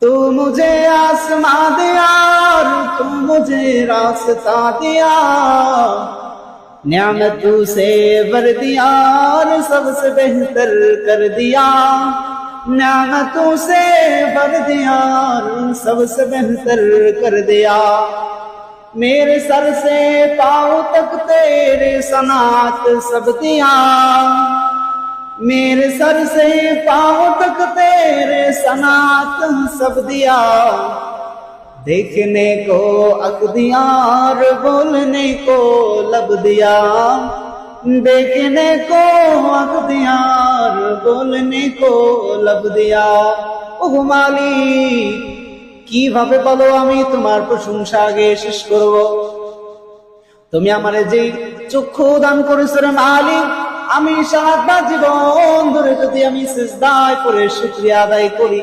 तू मुझे आसमां दिया और तू मुझे रास्ता दिया, न्यामतों से भर दिया और सबसे बेहतर कर दिया। न्यामतों से भर दिया और सबसे बेहतर कर दिया। मेरे सर से पाँव तक तेरे सनात सब दिया। मेरे सर से पाँव तक तेरे सनात सब दिया। देखने को अक दिया और बोलने को लब दिया। देखने को अक दिया और बोलने को लब दिया। ওগো মালিক, কিভাবে বলো আমি তোমার প্রশংসা আগে শেষ করব? তুমি আমারে যে চক্ষু দান করেছো রে মালিক, আমি সারাটা জীবন ধরে যদি আমি সিজদায় পড়ে শুকরিয়া আদায় করি,